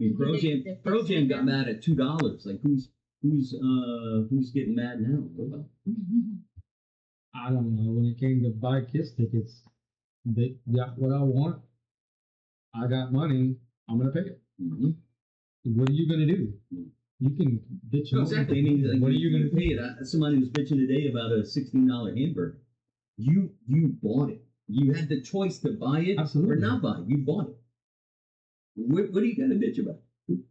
mean, Pearl Jam got mad at $2. Like, who's getting mad now? I don't know. When it came to buy Kiss tickets, they got what I want. I got money. I'm gonna pay it. Mm-hmm. What are you gonna do? You can bitch. No, exactly. I mean, like, what are you gonna pay it? Somebody was bitching today about a $16 hamburger. You bought it. You had the choice to buy it Absolutely. or not buy it. You bought it. What are you gonna bitch about?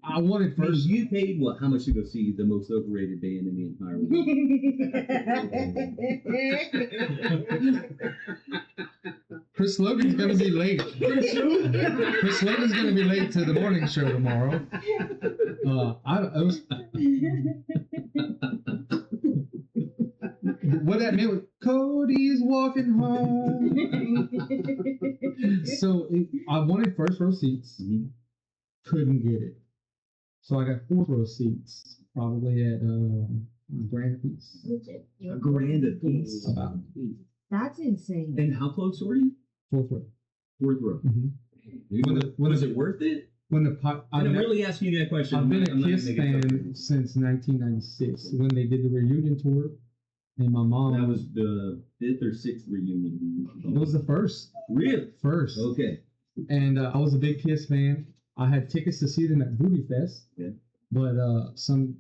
I wanted first. You paid what? How much to go see the most overrated band in the entire world? Chris Logan's gonna be late. Chris Logan's gonna be late to the morning show tomorrow. What that meant was Cody's walking home. So I wanted first row seats. Mm-hmm. Couldn't get it. So I got fourth row seats, probably at grand a piece. A grand a piece. About. That's insane. And how close were you? Fourth row. Fourth row. Mm-hmm. Was it worth it? I'm really asking you that question. I've been a Kiss fan since 1996 when they did the reunion tour. And my mom. That was the 5th or 6th reunion. It was the first. Really? First. Okay. And I was a big Kiss fan. I had tickets to see them at Booty Fest. Yeah. But some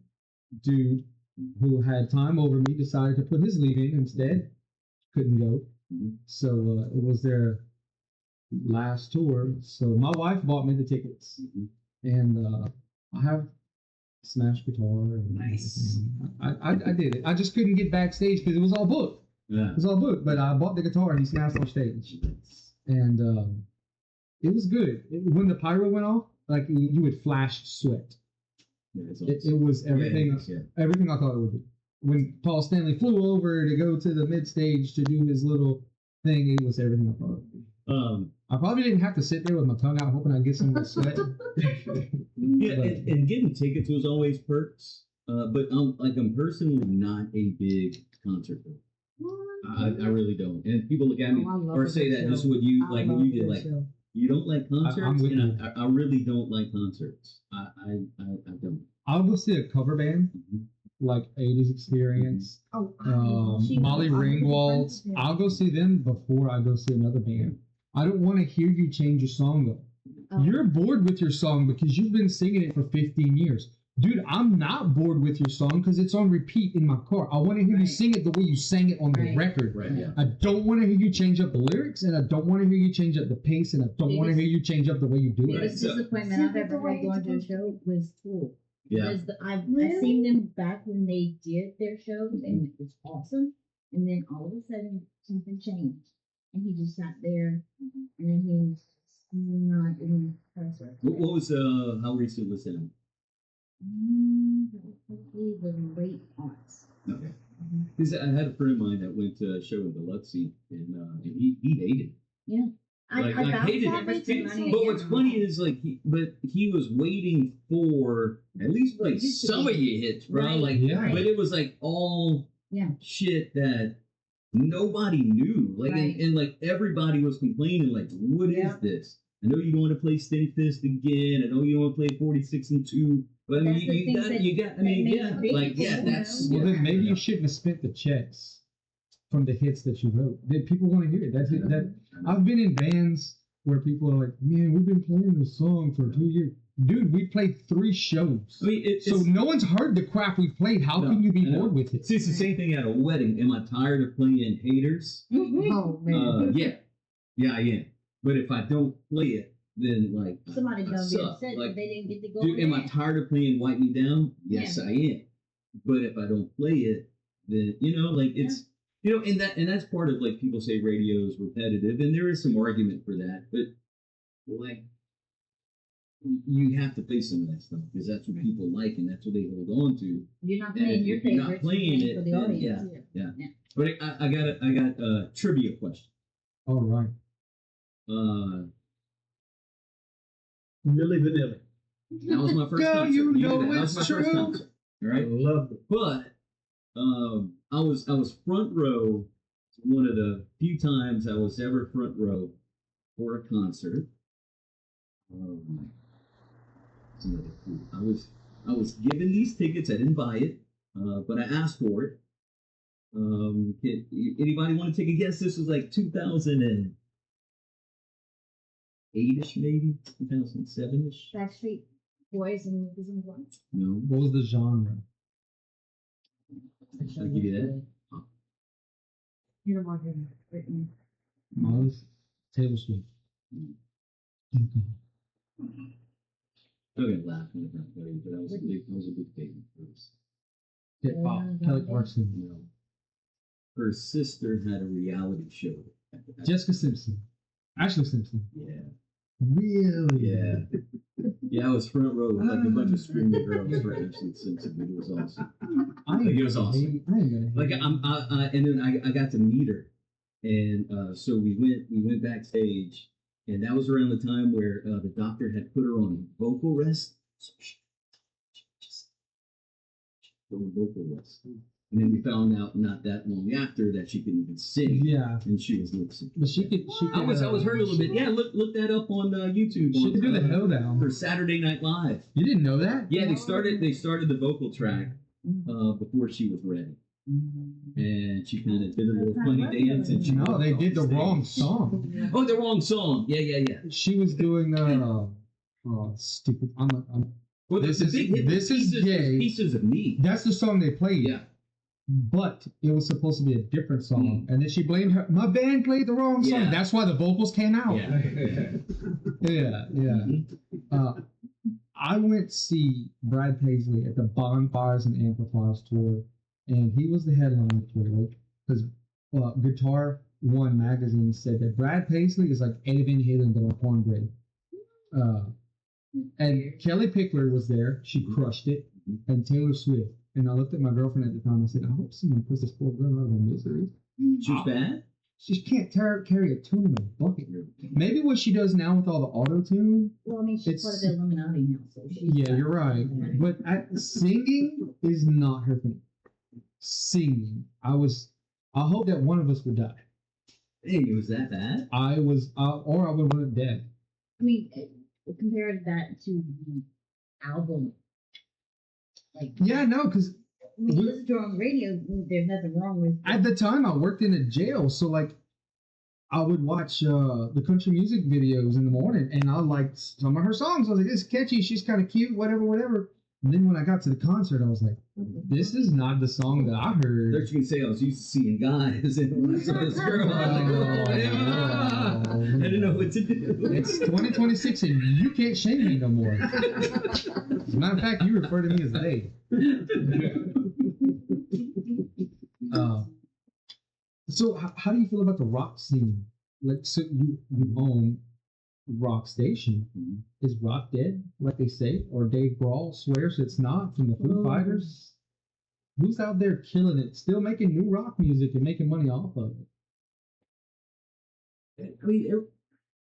dude who had time over me decided to put his leave in instead. Couldn't go. Mm-hmm. So it was their last tour. So my wife bought me the tickets. Mm-hmm. And I have smash guitar. And nice. I did it. I just couldn't get backstage because it was all booked. Yeah. It was all booked. But I bought the guitar and he smashed on stage. And it was good. When the pyro went off, like you would flash sweat. Yeah, awesome. It was everything. Yeah. Everything I thought it would be. When Paul Stanley flew over to go to the mid stage to do his little thing, it was everything I thought it would be. I probably didn't have to sit there with my tongue out hoping I'd get some of the sweat. Yeah, and getting tickets was always perks. But I'm personally not a big concert fan. I really don't. And people look at me or say that just what you like when you did like. You don't like concerts? I really don't like concerts. I don't. I'll go see a cover band, like 80s Experience, Molly Ringwald's. I'll go see them before I go see another band. I don't want to hear you change your song, though. You're bored with your song because you've been singing it for 15 years. Dude, I'm not bored with your song because it's on repeat in my car. I want to hear you sing it the way you sang it on the record. Right, yeah. I don't want to hear you change up the lyrics, and I don't want to hear you change up the pace, and I don't want to hear you change up the way you do it. The biggest disappointment I've ever had going to a show was Tool. Yeah. Because I've seen them back when they did their shows, and it was awesome. And then all of a sudden, something changed. And he just sat there, and he was not in pressure. What was, how recent was that? The late aughts. Okay. Because I had a friend of mine that went to a show in Biloxi, and he hated it. Yeah. I hated it. But what's funny is he was waiting for at least like some of your hits, bro. Right. Like, yeah. But it was like all shit that nobody knew. Like, and like everybody was complaining, like, what is this? I know you want to play Stay Fist again. I know you want to play 46 and 2. But I mean, then maybe you shouldn't have spent the checks from the hits that you wrote. People want to hear it. That's it. I've been in bands where people are like, man, we've been playing this song for 2 years. Dude, we played 3 shows. I mean, so no one's heard the crap we've played. How can you be bored with it? See, it's the same thing at a wedding. Am I tired of playing Haters? Oh, man. Yeah, I am. But if I don't play it, then like somebody's gonna be upset if they didn't get to go. Dude, am I tired of playing Wipe Me Down? Yes, I am. But if I don't play it, then it's and that's part of like people say radio is repetitive, and there is some argument for that. But like you have to play some of that stuff because that's what people like and that's what they hold on to. You're not playing your favorites. You're not playing it for the audience. Yeah. But I got a trivia question. All right. Milli Vanilli. That was my first concert. You know it's true. First concert. All right. I loved it. But I was front row. One of the few times I was ever front row for a concert. It's another clue. I was given these tickets. I didn't buy it, but I asked for it. Anybody want to take a guess? This was like 2008-ish, maybe 2007-ish. Backstreet Boys and Movies and Blondes. No, What was the genre? I'll give you that. You know what Britney. Miles? Taylor Swift. I'm gonna laugh when I tell you, but I was a big fan of hers. Hip hop. Kelly Clarkson. No. Her sister had a reality show. Jessica Simpson. Ashley Simpson. Yeah. Really? Yeah. Yeah, I was front row with like a bunch of screaming girls for Ashley Simpson. It was awesome. It was awesome. Like and then I got to meet her, and so we went backstage, and that was around the time where the doctor had put her on vocal rest. So just on vocal rest. And then we found out not that long after that she could even sing. Yeah. And she was lip syncing. But she could. I was hurt a little bit. Yeah, look that up on YouTube. She could do the Helldown for Saturday Night Live. You didn't know that? Yeah, they started the vocal track before she was ready, and she kind of did a little funny dance. And they did the wrong song. Oh, the wrong song. Yeah. She was doing stupid. Well, this is gay. Pieces of Me. That's the song they played. Yeah. But it was supposed to be a different song, and then she blamed her. My band played the wrong song. Yeah. That's why the vocals came out. Yeah. Yeah. I went to see Brad Paisley at the Bonfires and Amplifiers tour, and he was the headliner tour because Guitar One magazine said that Brad Paisley is like Eddie Van Halen but on cornbread. And Kelly Pickler was there. She crushed it. And Taylor Swift. And I looked at my girlfriend at the time and I said, I hope someone puts this poor girl out of her misery. She was bad? She can't carry a tune in a bucket. Maybe what she does now with all the auto-tune. Well, I mean, she's part of the Illuminati now, so she's... Yeah, you're right. But singing is not her thing. Singing. I hope that one of us would die. Hey, it was that bad? or I would have been dead. I mean, compare that to the album. Like, yeah, no, because when you listen to her on the radio, there's nothing wrong with it. At the time, I worked in a jail, so like I would watch the country music videos in the morning, and I liked some of her songs. I was like, "It's catchy. She's kind of cute. Whatever." And then when I got to the concert, I was like, "This is not the song that I heard." There you can say I was used to seeing guys, and when I saw this girl, I was like, I didn't know what to do. It's 2026, and you can't shame me no more. As a matter of fact, you refer to me as they. So how do you feel about the rock scene? Like, so you own Rock Station. Is rock dead, like they say? Or Dave Grohl swears it's not, from the Foo Fighters? Who's out there killing it, still making new rock music and making money off of it? I mean,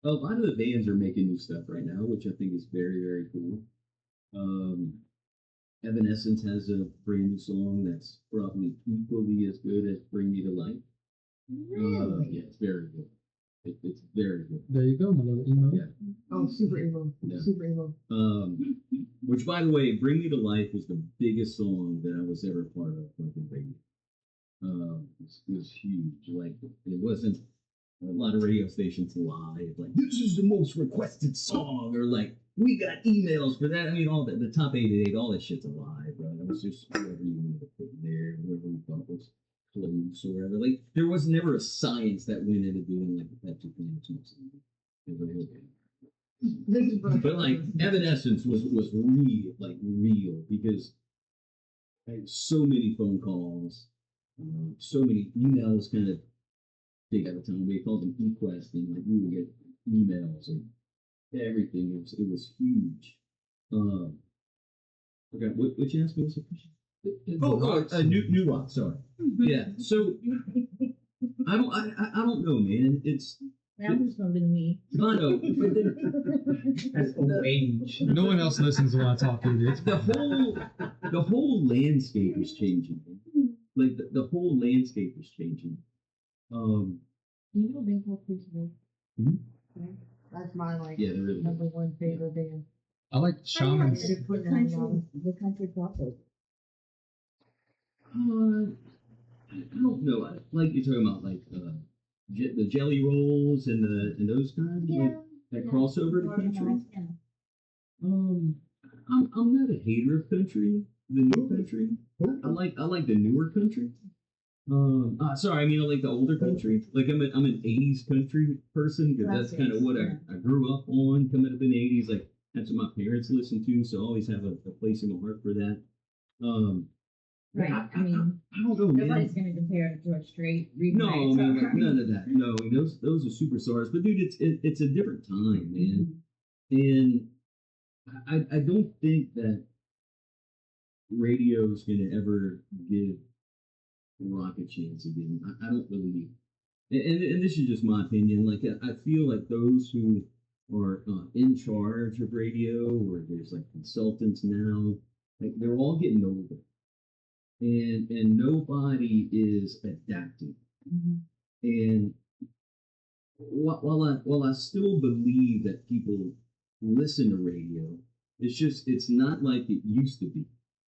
a lot of the bands are making new stuff right now, which I think is very, very cool. Evanescence has a brand new song that's probably equally as good as Bring Me to Life. Really? Yeah, it's very good. It's very good. There you go, my little emo. Yeah. Oh, super emo. Yeah. Super emo. Which, by the way, Bring Me to Life was the biggest song that I was ever part of, like in radio. It was huge. Like, it wasn't a lot of radio stations live. Like, this is the most requested song, or like, we got emails for that. I mean, all the top 88, all that shit's alive, right? It was just whatever you wanted to put in there, whatever we thought was close or whatever. Like, there was never a science that went into doing like the Pepsi thing. But like Evanescence was real because I had so many phone calls, so many emails kind of big at the time. We called them eQuest, and like we would get emails and everything. It was huge. Okay, what you asked me was the question? New rock. Sorry. Yeah. So I don't know, man. It's. That was probably me. I know. That's old age. No one else listens when I talk either. The whole landscape is changing. Like the whole landscape is changing. You know, Big Hole Crucible. That's my really number one favorite band. I like shamans. The country crossover. I don't know. Like you're talking about like the jelly rolls and those kinds, like that crossover to country. I'm not a hater of country, the new country. I like the newer country. Sorry, I mean I like the older country. Like I'm an '80s country person because that's kind of what I grew up on, coming up in the '80s. Like that's what my parents listened to, so I always have a place in my heart for that. Right. I mean, I don't know, nobody's man. going to compare it to a straight read. No, I mean like, none of that. No, I mean, those are superstars. But dude, it's a different time, man. And I don't think that radio is going to ever give rock a chance again. I don't believe. And this is just my opinion. Like I feel like those who are in charge of radio, or there's like consultants now, like they're all getting older, and nobody is adapting. Mm-hmm. And while I still believe that people listen to radio, it's not like it used to be,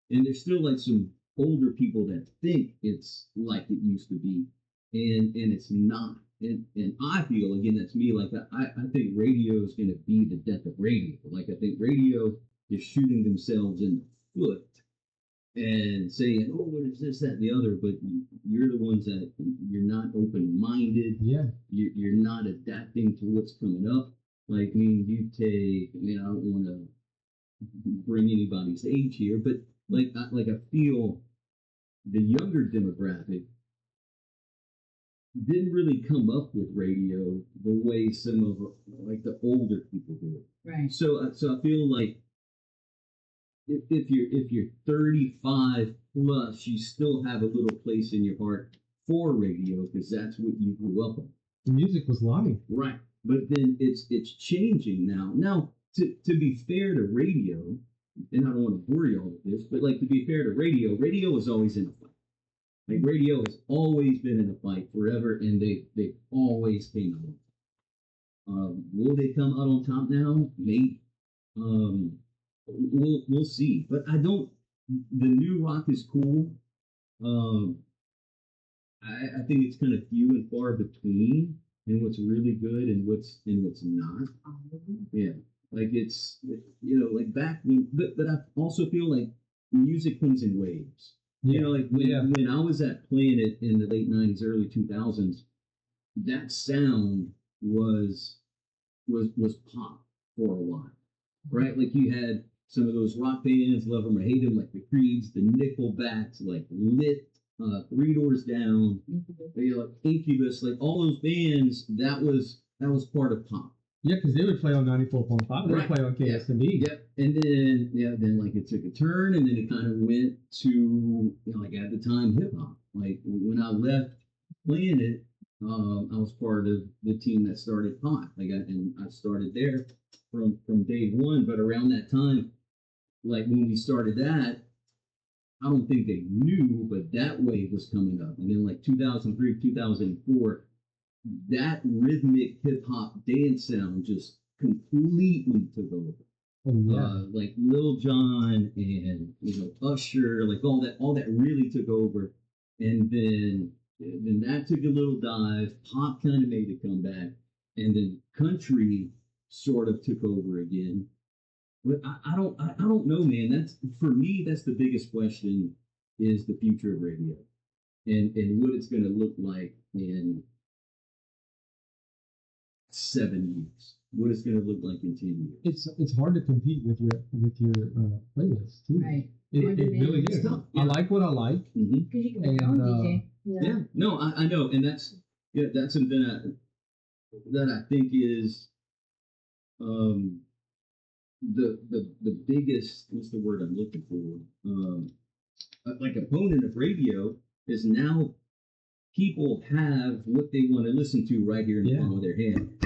and there's still like some older people that think it's like it used to be, and it's not. And I feel, again, that's me, like I think radio is going to be the death of radio. Like I think radio is shooting themselves in the foot and saying, oh, what is this, that, and the other, but you're the ones that you're not open-minded. Yeah. You're not adapting to what's coming up. Like, I mean, I don't want to bring anybody's age here, but I feel the younger demographic didn't really come up with radio the way some of like the older people did. Right. So I feel like if you're 35 plus, you still have a little place in your heart for radio because that's what you grew up on. The music was live. Right. But then it's changing now. Now, to be fair to radio, and I don't want to bore you all with this, but like to be fair to radio is always in a fight. Like radio has always been in a fight forever, and they always came out on top. Will they come out on top now? Maybe. We'll see. But I don't. The new rock is cool. I think it's kind of few and far between, and what's really good and what's not. Yeah, like it's like back when, but I also feel like music comes in waves. You know, like when I was playing it in the late '90s, early 2000s, that sound was pop for a while, right? Like you had some of those rock bands, love them or hate them, like the Creeds, the Nickelbacks, like Lit, Three Doors Down, like Incubus, like all those bands. That was part of pop. Yeah, because they would play on 94.5. They would play on KSMB. Yep. And then like it took a turn, and then it kind of went to like at the time hip hop. Like when I left playing it, I was part of the team that started pop. I started there from day one. But around that time, like when we started that, I don't think they knew, but that wave was coming up. And then like 2003, 2004, that rhythmic hip hop dance sound just completely took over. Oh, yeah. Like Lil Jon and Usher, like all that really took over. And then that took a little dive. Pop kind of made a comeback, and then country sort of took over again. But I don't know, man. That's for me. That's the biggest question: is the future of radio, and what it's going to look like in 7 years. What it's going to look like in 10 years. It's hard to compete with your playlist too. Right. It really is. Tough. I like what I like. Because you can make your own DJ. Yeah. No, I know, and that's something that I think is the biggest, what's the word I'm looking for? Like opponent of radio is now people have what they want to listen to right here in the palm of their hand.